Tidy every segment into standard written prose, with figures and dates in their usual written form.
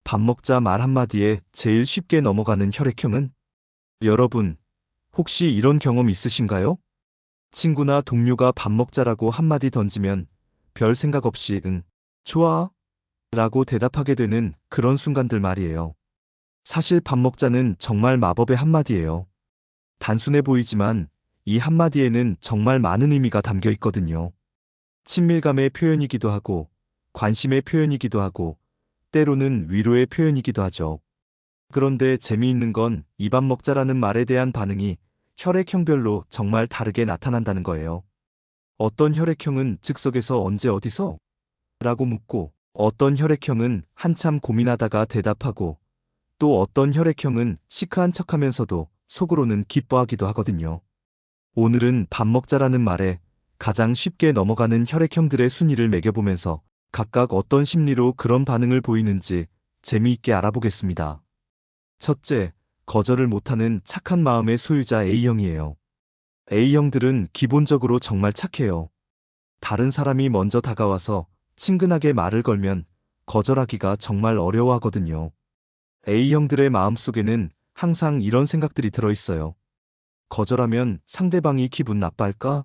밥 먹자 말 한마디에 제일 쉽게 넘어가는 혈액형은? 여러분, 혹시 이런 경험 있으신가요? 친구나 동료가 밥 먹자라고 한마디 던지면 별 생각 없이 응, 좋아 라고 대답하게 되는 그런 순간들 말이에요. 사실 밥 먹자는 정말 마법의 한마디예요. 단순해 보이지만 이 한마디에는 정말 많은 의미가 담겨 있거든요. 친밀감의 표현이기도 하고, 관심의 표현이기도 하고, 때로는 위로의 표현이기도 하죠. 그런데 재미있는 건 이 밥 먹자라는 말에 대한 반응이 혈액형별로 정말 다르게 나타난다는 거예요. 어떤 혈액형은 즉석에서 언제 어디서? 라고 묻고, 어떤 혈액형은 한참 고민하다가 대답하고, 또 어떤 혈액형은 시크한 척하면서도 속으로는 기뻐하기도 하거든요. 오늘은 밥 먹자라는 말에 가장 쉽게 넘어가는 혈액형들의 순위를 매겨보면서 각각 어떤 심리로 그런 반응을 보이는지 재미있게 알아보겠습니다. 첫째, 거절을 못하는 착한 마음의 소유자 A형이에요. A형들은 기본적으로 정말 착해요. 다른 사람이 먼저 다가와서 친근하게 말을 걸면 거절하기가 정말 어려워하거든요. A형들의 마음속에는 항상 이런 생각들이 들어있어요. 거절하면 상대방이 기분 나빠할까?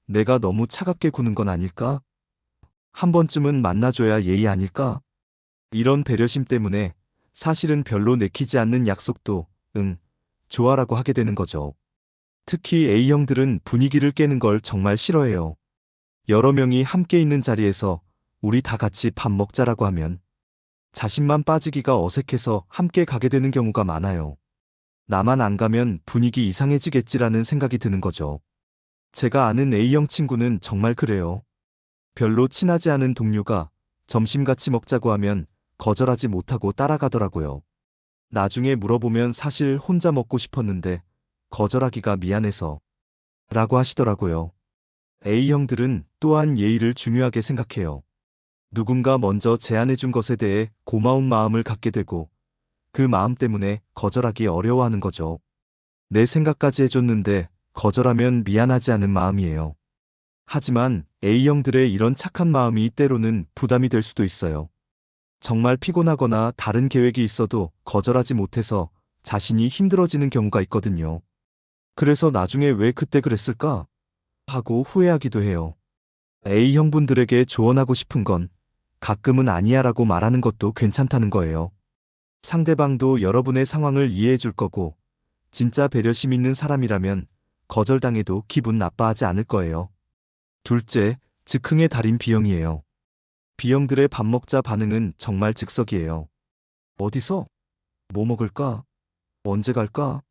내가 너무 차갑게 구는 건 아닐까? 한 번쯤은 만나줘야 예의 아닐까? 이런 배려심 때문에 사실은 별로 내키지 않는 약속도 응, 좋아라고 하게 되는 거죠. 특히 A형들은 분위기를 깨는 걸 정말 싫어해요. 여러 명이 함께 있는 자리에서 우리 다 같이 밥 먹자라고 하면 자신만 빠지기가 어색해서 함께 가게 되는 경우가 많아요. 나만 안 가면 분위기 이상해지겠지라는 생각이 드는 거죠. 제가 아는 A형 친구는 정말 그래요. 별로 친하지 않은 동료가 점심 같이 먹자고 하면 거절하지 못하고 따라가더라고요. 나중에 물어보면 사실 혼자 먹고 싶었는데 거절하기가 미안해서 라고 하시더라고요. A형들은 또한 예의를 중요하게 생각해요. 누군가 먼저 제안해준 것에 대해 고마운 마음을 갖게 되고 그 마음 때문에 거절하기 어려워하는 거죠. 내 생각까지 해줬는데 거절하면 미안하지 않은 마음이에요. 하지만 A형들의 이런 착한 마음이 때로는 부담이 될 수도 있어요. 정말 피곤하거나 다른 계획이 있어도 거절하지 못해서 자신이 힘들어지는 경우가 있거든요. 그래서 나중에 왜 그때 그랬을까? 하고 후회하기도 해요. A형분들에게 조언하고 싶은 건 가끔은 아니야 라고 말하는 것도 괜찮다는 거예요. 상대방도 여러분의 상황을 이해해 줄 거고, 진짜 배려심 있는 사람이라면 거절당해도 기분 나빠하지 않을 거예요. 둘째, 즉흥의 달인 B형이에요. B형들의 밥 먹자 반응은 정말 즉석이에요. 어디서? 뭐 먹을까? 언제 갈까?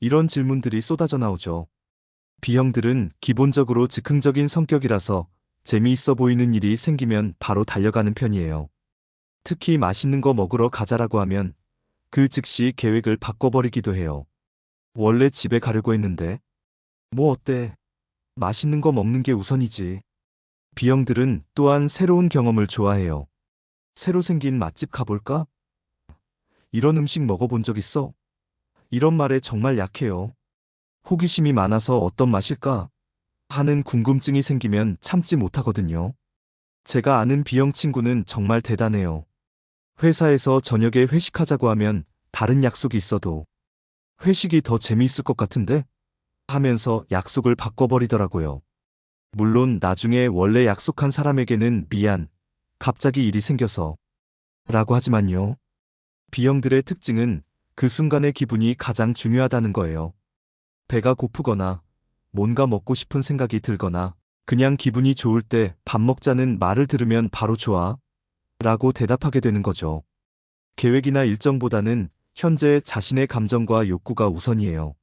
이런 질문들이 쏟아져 나오죠. B형들은 기본적으로 즉흥적인 성격이라서 재미있어 보이는 일이 생기면 바로 달려가는 편이에요. 특히 맛있는 거 먹으러 가자라고 하면 그 즉시 계획을 바꿔버리기도 해요. 원래 집에 가려고 했는데. 뭐 어때? 맛있는 거 먹는 게 우선이지. B형들은 또한 새로운 경험을 좋아해요. 새로 생긴 맛집 가볼까? 이런 음식 먹어본 적 있어? 이런 말에 정말 약해요. 호기심이 많아서 어떤 맛일까? 하는 궁금증이 생기면 참지 못하거든요. 제가 아는 B형 친구는 정말 대단해요. 회사에서 저녁에 회식하자고 하면 다른 약속이 있어도 회식이 더 재미있을 것 같은데? 하면서 약속을 바꿔버리더라고요. 물론 나중에 원래 약속한 사람에게는 미안, 갑자기 일이 생겨서 라고 하지만요. B형들의 특징은 그 순간의 기분이 가장 중요하다는 거예요. 배가 고프거나 뭔가 먹고 싶은 생각이 들거나 그냥 기분이 좋을 때 밥 먹자는 말을 들으면 바로 좋아 라고 대답하게 되는 거죠. 계획이나 일정보다는 현재 자신의 감정과 욕구가 우선이에요.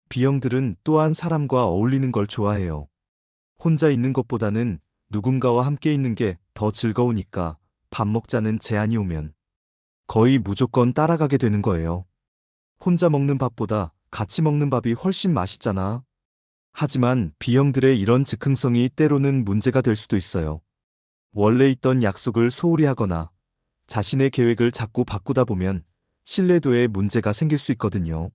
B형들은 또한 사람과 어울리는 걸 좋아해요. 혼자 있는 것보다는 누군가와 함께 있는 게 더 즐거우니까 밥 먹자는 제안이 오면 거의 무조건 따라가게 되는 거예요. 혼자 먹는 밥보다 같이 먹는 밥이 훨씬 맛있잖아. 하지만 B형들의 이런 즉흥성이 때로는 문제가 될 수도 있어요. 원래 있던 약속을 소홀히 하거나 자신의 계획을 자꾸 바꾸다 보면 신뢰도에 문제가 생길 수 있거든요.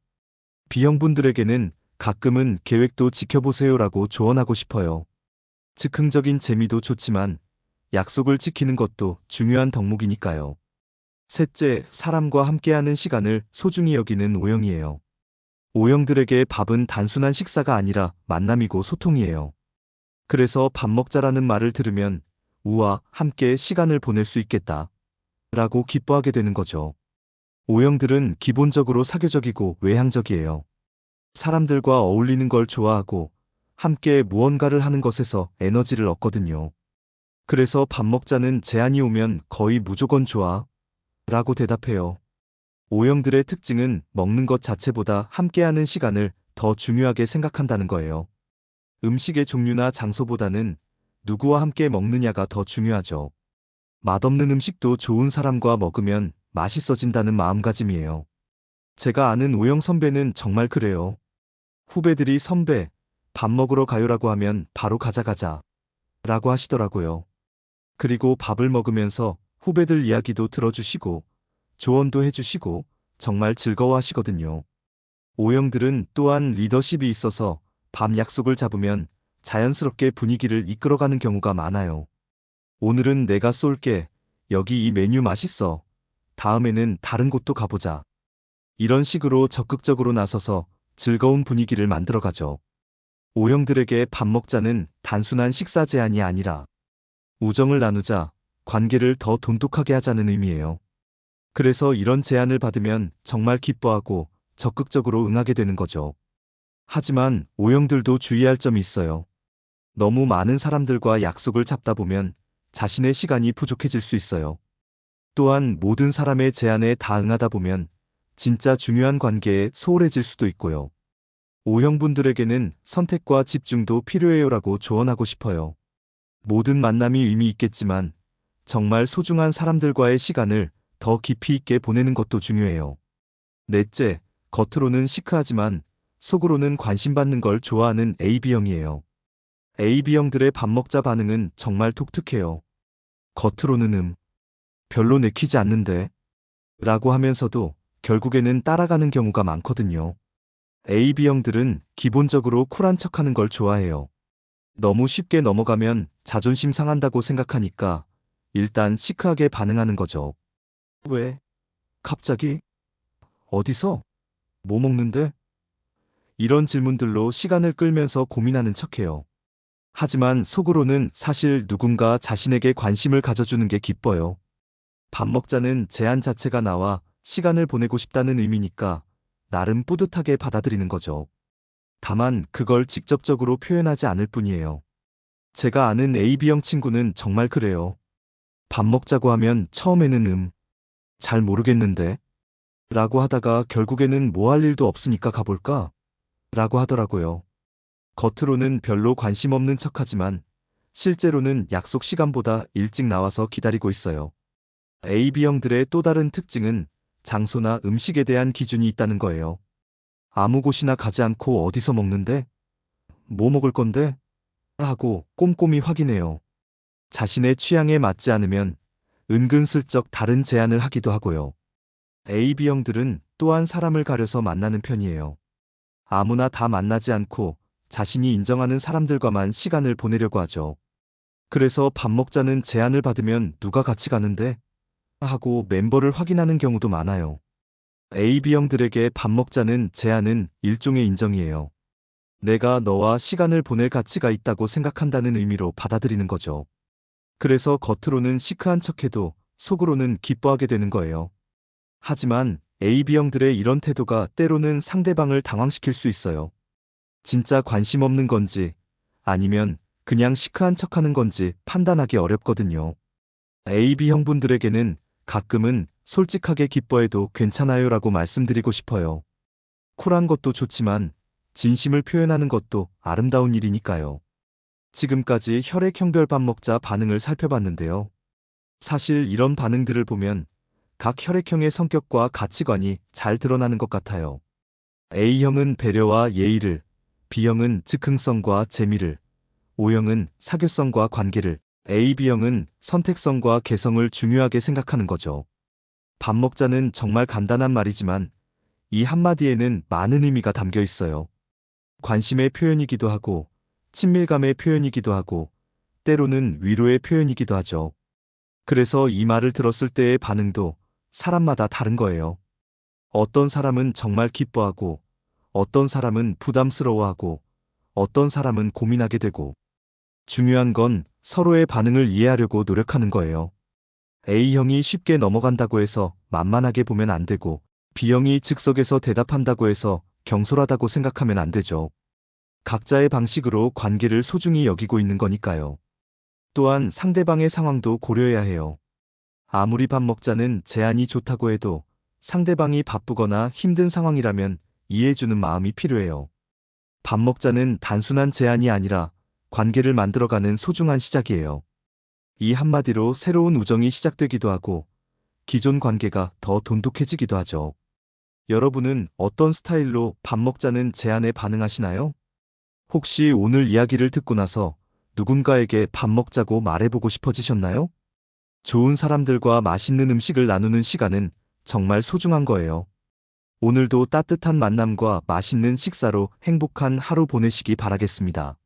B형분들에게는 가끔은 계획도 지켜보세요라고 조언하고 싶어요. 즉흥적인 재미도 좋지만 약속을 지키는 것도 중요한 덕목이니까요. 셋째, 사람과 함께하는 시간을 소중히 여기는 O형이에요. O형들에게 밥은 단순한 식사가 아니라 만남이고 소통이에요. 그래서 밥 먹자라는 말을 들으면 우와, 함께 시간을 보낼 수 있겠다 라고 기뻐하게 되는 거죠. O형들은 기본적으로 사교적이고 외향적이에요. 사람들과 어울리는 걸 좋아하고 함께 무언가를 하는 것에서 에너지를 얻거든요. 그래서 밥 먹자는 제안이 오면 거의 무조건 좋아 라고 대답해요. O형들의 특징은 먹는 것 자체보다 함께하는 시간을 더 중요하게 생각한다는 거예요. 음식의 종류나 장소보다는 누구와 함께 먹느냐가 더 중요하죠. 맛없는 음식도 좋은 사람과 먹으면 맛있어진다는 마음가짐이에요. 제가 아는 O형 선배는 정말 그래요. 후배들이 선배, 밥 먹으러 가요라고 하면 바로 가자 라고 하시더라고요. 그리고 밥을 먹으면서 후배들 이야기도 들어주시고 조언도 해주시고 정말 즐거워하시거든요. O형들은 또한 리더십이 있어서 밤 약속을 잡으면 자연스럽게 분위기를 이끌어가는 경우가 많아요. 오늘은 내가 쏠게. 여기 이 메뉴 맛있어. 다음에는 다른 곳도 가보자. 이런 식으로 적극적으로 나서서 즐거운 분위기를 만들어가죠. O형들에게 밥 먹자는 단순한 식사 제안이 아니라 우정을 나누자, 관계를 더 돈독하게 하자는 의미예요. 그래서 이런 제안을 받으면 정말 기뻐하고 적극적으로 응하게 되는 거죠. 하지만 O형들도 주의할 점이 있어요. 너무 많은 사람들과 약속을 잡다 보면 자신의 시간이 부족해질 수 있어요. 또한 모든 사람의 제안에 다 응하다 보면 진짜 중요한 관계에 소홀해질 수도 있고요. O형분들에게는 선택과 집중도 필요해요라고 조언하고 싶어요. 모든 만남이 의미 있겠지만 정말 소중한 사람들과의 시간을 더 깊이 있게 보내는 것도 중요해요. 넷째, 겉으로는 시크하지만 속으로는 관심받는 걸 좋아하는 AB형이에요. AB형들의 밥 먹자 반응은 정말 독특해요. 겉으로는 별로 내키지 않는데 라고 하면서도 결국에는 따라가는 경우가 많거든요. AB형들은 기본적으로 쿨한 척하는 걸 좋아해요. 너무 쉽게 넘어가면 자존심 상한다고 생각하니까 일단 시크하게 반응하는 거죠. 왜? 갑자기? 어디서? 뭐 먹는데? 이런 질문들로 시간을 끌면서 고민하는 척해요. 하지만 속으로는 사실 누군가 자신에게 관심을 가져주는 게 기뻐요. 밥 먹자는 제안 자체가 나와 시간을 보내고 싶다는 의미니까 나름 뿌듯하게 받아들이는 거죠. 다만 그걸 직접적으로 표현하지 않을 뿐이에요. 제가 아는 AB형 친구는 정말 그래요. 밥 먹자고 하면 처음에는 잘 모르겠는데 라고 하다가 결국에는 뭐 할 일도 없으니까 가볼까? 라고 하더라고요. 겉으로는 별로 관심 없는 척하지만 실제로는 약속 시간보다 일찍 나와서 기다리고 있어요. AB형들의 또 다른 특징은 장소나 음식에 대한 기준이 있다는 거예요. 아무 곳이나 가지 않고 어디서 먹는데? 뭐 먹을 건데? 하고 꼼꼼히 확인해요. 자신의 취향에 맞지 않으면 은근슬쩍 다른 제안을 하기도 하고요. AB형들은 또한 사람을 가려서 만나는 편이에요. 아무나 다 만나지 않고 자신이 인정하는 사람들과만 시간을 보내려고 하죠. 그래서 밥 먹자는 제안을 받으면 누가 같이 가는데? 하고 멤버를 확인하는 경우도 많아요. AB형들에게 밥 먹자는 제안은 일종의 인정이에요. 내가 너와 시간을 보낼 가치가 있다고 생각한다는 의미로 받아들이는 거죠. 그래서 겉으로는 시크한 척해도 속으로는 기뻐하게 되는 거예요. 하지만 AB형들의 이런 태도가 때로는 상대방을 당황시킬 수 있어요. 진짜 관심 없는 건지 아니면 그냥 시크한 척하는 건지 판단하기 어렵거든요. AB형분들에게는 가끔은 솔직하게 기뻐해도 괜찮아요라고 말씀드리고 싶어요. 쿨한 것도 좋지만 진심을 표현하는 것도 아름다운 일이니까요. 지금까지 혈액형별 밥 먹자 반응을 살펴봤는데요. 사실 이런 반응들을 보면 각 혈액형의 성격과 가치관이 잘 드러나는 것 같아요. A형은 배려와 예의를, B형은 즉흥성과 재미를, O형은 사교성과 관계를, AB형은 선택성과 개성을 중요하게 생각하는 거죠. 밥 먹자는 정말 간단한 말이지만 이 한마디에는 많은 의미가 담겨 있어요. 관심의 표현이기도 하고, 친밀감의 표현이기도 하고, 때로는 위로의 표현이기도 하죠. 그래서 이 말을 들었을 때의 반응도 사람마다 다른 거예요. 어떤 사람은 정말 기뻐하고, 어떤 사람은 부담스러워하고, 어떤 사람은 고민하게 되고, 중요한 건 서로의 반응을 이해하려고 노력하는 거예요. A형이 쉽게 넘어간다고 해서 만만하게 보면 안 되고, B형이 즉석에서 대답한다고 해서 경솔하다고 생각하면 안 되죠. 각자의 방식으로 관계를 소중히 여기고 있는 거니까요. 또한 상대방의 상황도 고려해야 해요. 아무리 밥 먹자는 제안이 좋다고 해도 상대방이 바쁘거나 힘든 상황이라면 이해해주는 마음이 필요해요. 밥 먹자는 단순한 제안이 아니라 관계를 만들어가는 소중한 시작이에요. 이 한마디로 새로운 우정이 시작되기도 하고 기존 관계가 더 돈독해지기도 하죠. 여러분은 어떤 스타일로 밥 먹자는 제안에 반응하시나요? 혹시 오늘 이야기를 듣고 나서 누군가에게 밥 먹자고 말해보고 싶어지셨나요? 좋은 사람들과 맛있는 음식을 나누는 시간은 정말 소중한 거예요. 오늘도 따뜻한 만남과 맛있는 식사로 행복한 하루 보내시기 바라겠습니다.